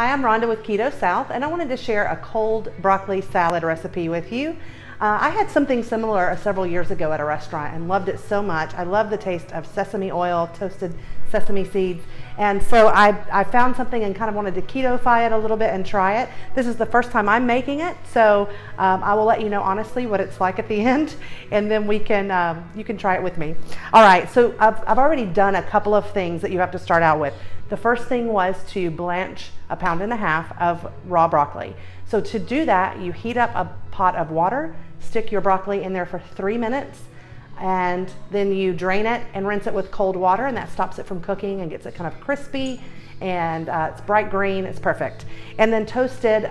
Hi, I'm Rhonda with Keto South, and I wanted to share a cold broccoli salad recipe with you. I had something similar several years ago at a restaurant and loved it so much. I love the taste of sesame oil, toasted sesame seeds, and so I found something and kind of wanted to keto-fy it a little bit and try it. This is the first time I'm making it, so I will let you know honestly what it's like at the end, and then you can try it with me. All right, so I've already done a couple of things that you have to start out with. The first thing was to blanch 1.5 pounds of raw broccoli. So to do that, you heat up a pot of water, stick your broccoli in there for 3 minutes, and then you drain it and rinse it with cold water, and that stops it from cooking and gets it kind of crispy, and it's bright green, it's perfect. And then toasted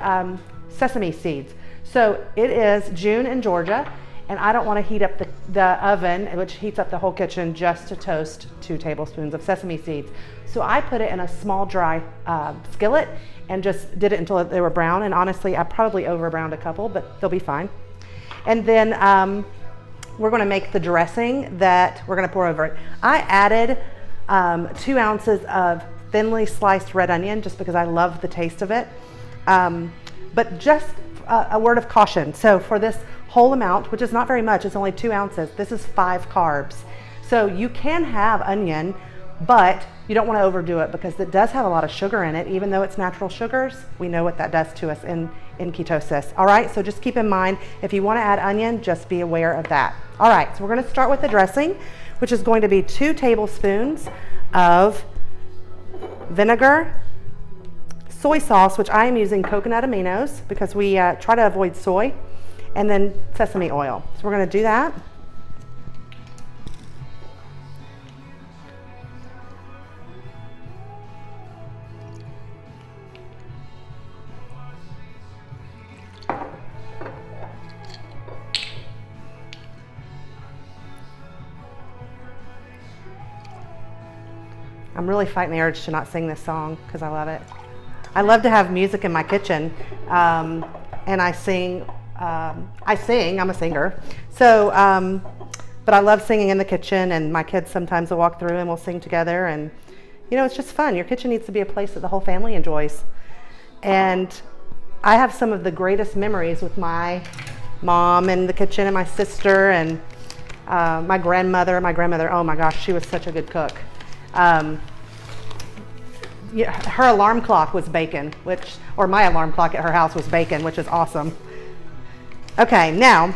sesame seeds. So it is June in Georgia, and I don't want to heat up the oven, which heats up the whole kitchen, just to toast 2 tablespoons of sesame seeds. So I put it in a small dry skillet and just did it until they were brown. And honestly, I probably over browned a couple, but they'll be fine. And then we're going to make the dressing that we're going to pour over it. I added 2 ounces of thinly sliced red onion just because I love the taste of it. But just a word of caution. So for this whole amount, which is not very much, it's only 2 ounces, this is 5 carbs. So you can have onion, but you don't want to overdo it because it does have a lot of sugar in it. Even though it's natural sugars, we know what that does to us in ketosis. All right, so just keep in mind, if you want to add onion, just be aware of that. All right, so we're going to start with the dressing, which is going to be 2 tablespoons of vinegar, soy sauce, which I am using coconut aminos because we try to avoid soy, and then sesame oil. So we're going to do that. I'm really fighting the urge to not sing this song because I love it. I love to have music in my kitchen, and I sing. I'm a singer. So, but I love singing in the kitchen, and my kids sometimes will walk through and we'll sing together, and you know, it's just fun. Your kitchen needs to be a place that the whole family enjoys. And I have some of the greatest memories with my mom in the kitchen, and my sister, and my grandmother. Oh my gosh, she was such a good cook. Her alarm clock was bacon, or my alarm clock at her house was bacon, which is awesome. Okay, now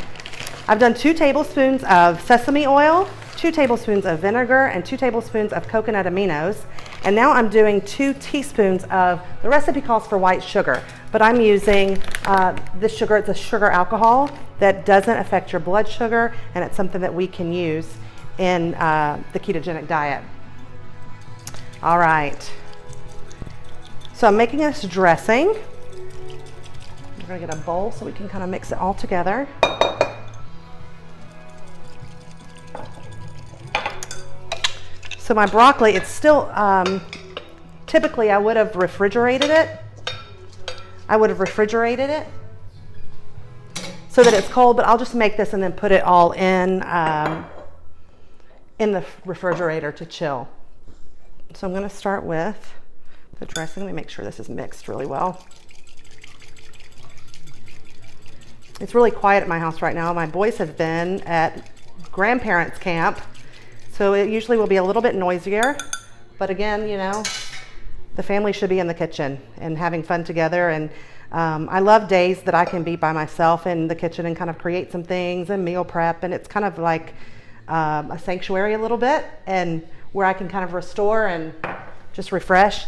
I've done 2 tablespoons of sesame oil, 2 tablespoons of vinegar, and 2 tablespoons of coconut aminos. And now I'm doing 2 teaspoons of, the recipe calls for white sugar, but I'm using this sugar. It's a sugar alcohol that doesn't affect your blood sugar, and it's something that we can use in the ketogenic diet. All right. So I'm making this dressing. We're going to get a bowl so we can kind of mix it all together. So my broccoli, it's still, typically I would have refrigerated it. So that it's cold, but I'll just make this and then put it all in the refrigerator to chill. So I'm going to start with the dressing. Let me make sure this is mixed really well. It's really quiet at my house right now. My boys have been at grandparents' camp, so it usually will be a little bit noisier. But again, you know, the family should be in the kitchen and having fun together. And I love days that I can be by myself in the kitchen and kind of create some things and meal prep. And it's kind of like a sanctuary a little bit, and where I can kind of restore and just refresh.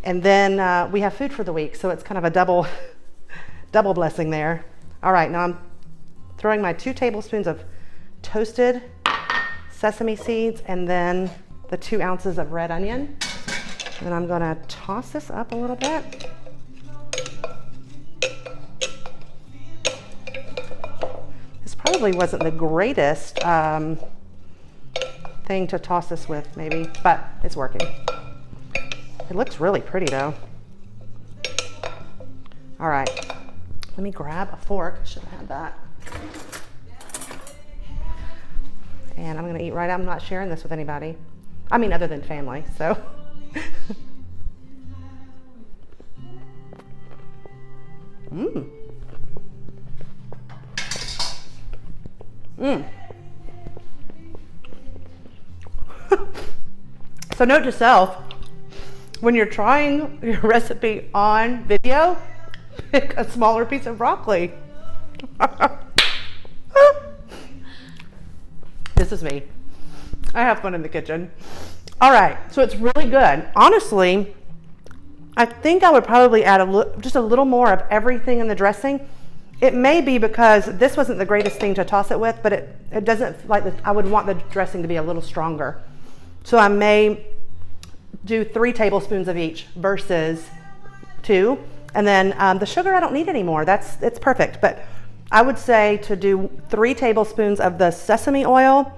And then we have food for the week, so it's kind of a double blessing there. All right, now I'm throwing my 2 tablespoons of toasted sesame seeds and then the 2 ounces of red onion. And then I'm gonna toss this up a little bit. This probably wasn't the greatest thing to toss this with, maybe, but it's working. It looks really pretty though. All right, let me grab a fork. I should have had that. And I'm gonna eat right out. I'm not sharing this with anybody. I mean, other than family, so. Mmm. Mmm. So note to self, when you're trying your recipe on video, pick a smaller piece of broccoli. This is me. I have fun in the kitchen. All right, so it's really good. Honestly, I think I would probably add just a little more of everything in the dressing. It may be because this wasn't the greatest thing to toss it with, but it doesn't like I would want the dressing to be a little stronger. So I may do 3 tablespoons of each versus 2. And then the sugar I don't need anymore. It's perfect. But I would say to do 3 tablespoons of the sesame oil,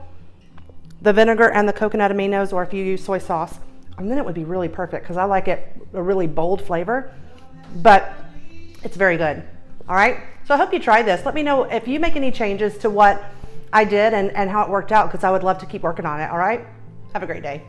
the vinegar, and the coconut aminos, or if you use soy sauce. And then it would be really perfect because I like it a really bold flavor, but it's very good. All right. So I hope you try this. Let me know if you make any changes to what I did and how it worked out, because I would love to keep working on it. All right. Have a great day.